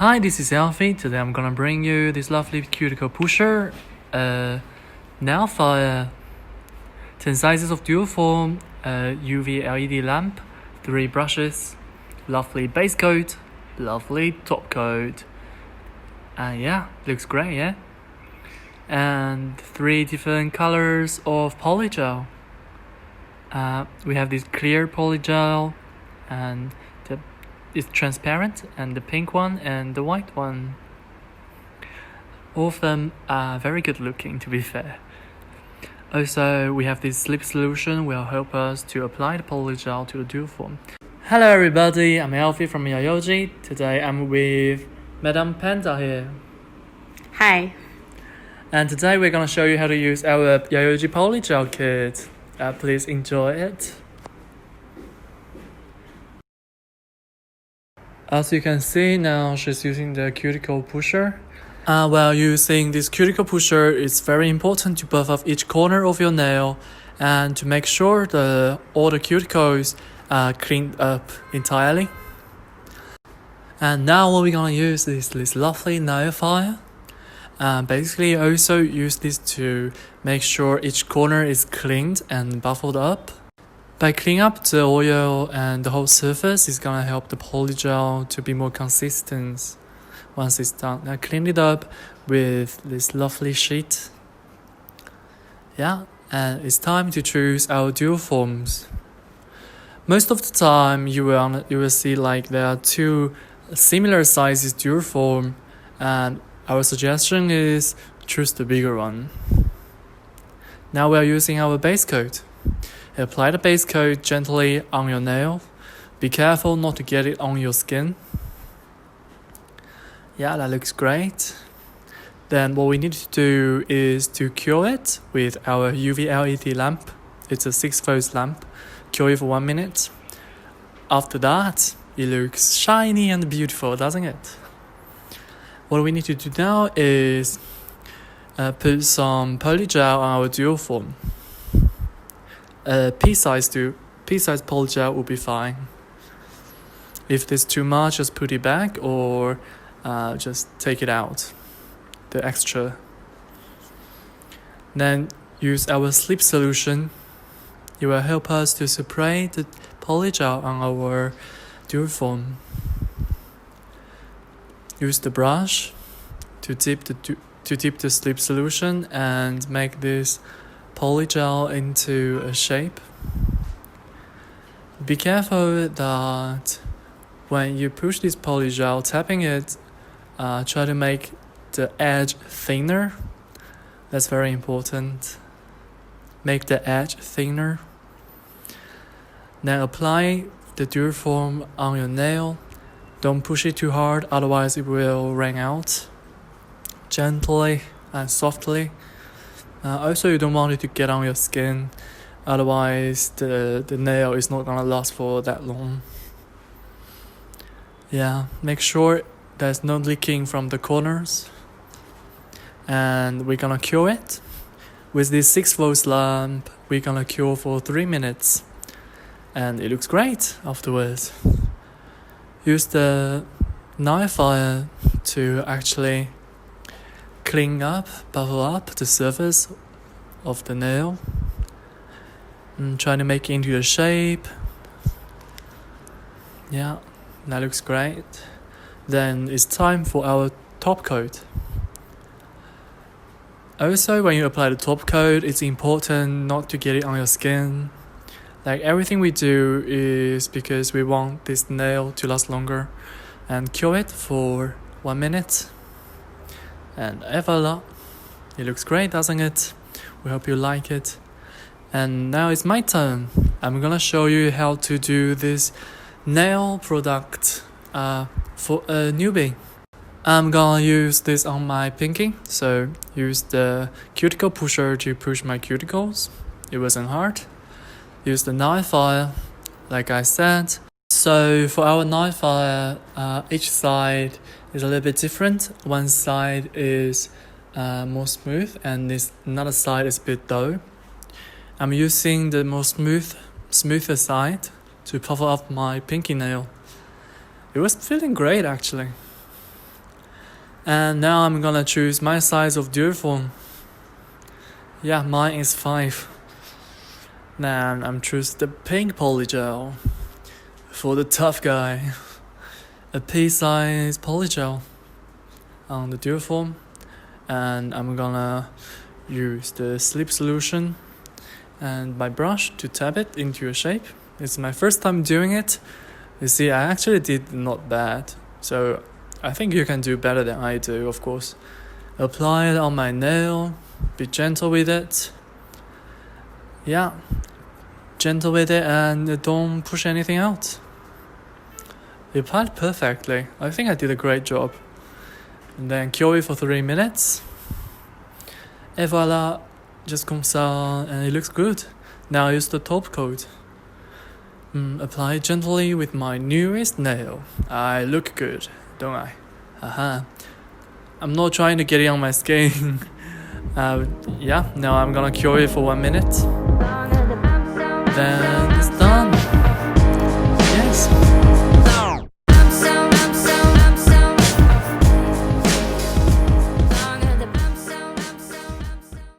Hi, this is Alfie. Today I'm gonna bring you this lovely cuticle pusher, nail file, 10 sizes of dual form, UV LED lamp, 3 brushes, lovely base coat, lovely top coat, and yeah, looks great, yeah? And 3 different colors of polygel. We have this clear polygel, and it's transparent, and the pink one and the white one. All of them are very good looking, to be fair. Also, we have this slip solution will help us to apply the polygel to the dual form. Hello everybody, I'm Alfie from Yayoge. Today I'm with Madam Panda here. Hi. And today we're gonna show you how to use our Yayoge polygel kit. Please enjoy it. As you can see now, she's using the cuticle pusher. While using this cuticle pusher, it's very important to buff off each corner of your nail and to make sure that all the cuticles are cleaned up entirely. And now what we're gonna use is this lovely nail file. Basically also use this to make sure each corner is cleaned and buffed up. By cleaning up the oil and the whole surface, it's gonna help the polygel to be more consistent once it's done. Now clean it up with this lovely sheet. Yeah, and it's time to choose our dual forms. Most of the time you will see like there are 2 similar sizes dual form, and our suggestion is choose the bigger one. Now we're using our base coat. Apply the base coat gently on your nail. Be careful not to get it on your skin. Yeah, that looks great. Then what we need to do is to cure it with our UV LED lamp. It's a 6-volt lamp. Cure it for 1 minute. After that, it looks shiny and beautiful, doesn't it? What we need to do now is put some polygel on our dual form. Pea-size polygel will be fine. If there's too much, just put it back or just take it out, the extra. Then use our slip solution. It will help us to spray the polygel on our dual form. Use the brush to dip the slip solution and make this polygel into a shape. Be careful that when you push this polygel, tapping it, try to make the edge thinner. That's very important. Make the edge thinner. Then apply the dual form on your nail. Don't push it too hard, otherwise it will run out. Gently and softly. Also, you don't want it to get on your skin, otherwise the nail is not gonna last for that long. Yeah, make sure there's no leaking from the corners. And we're gonna cure it. With this 6-volt lamp, we're gonna cure for 3 minutes. And it looks great afterwards. Use the nail file to actually clean up, buff up the surface of the nail. And trying to make it into a shape. Yeah, that looks great. Then it's time for our top coat. Also, when you apply the top coat, it's important not to get it on your skin. Like everything we do is because we want this nail to last longer. And cure it for 1 minute. And voila, it looks great, doesn't it? We hope you like it. And now it's my turn. I'm gonna show you how to do this nail product for a newbie. I'm gonna use this on my pinky, so use the cuticle pusher to push my cuticles. It wasn't hard. Use the nail file, like I said. So for our nail file, each side is a little bit different. One side is more smooth and another side is a bit dull. I'm using the more smoother side to puff up my pinky nail. It was feeling great actually. And now I'm gonna choose my size of dual form. Yeah, mine is 5. Now I'm choose the pink polygel for the tough guy. A pea-size polygel on the dual form, and I'm gonna use the sleep solution and my brush to tap it into a shape. It's my first time doing it. You see, I actually did not bad, so I think you can do better than I do, of course. Apply it on my nail, be gentle with it. Yeah, gentle with it and don't push anything out. It applied perfectly. I think I did a great job. And then cure it for 3 minutes. Et voila, just comme ça, and it looks good. Now I use the top coat. Apply it gently with my newest nail. I look good, don't I? Haha. I'm not trying to get it on my skin. Yeah, now I'm gonna cure it for 1 minute. Then it's done. Yes.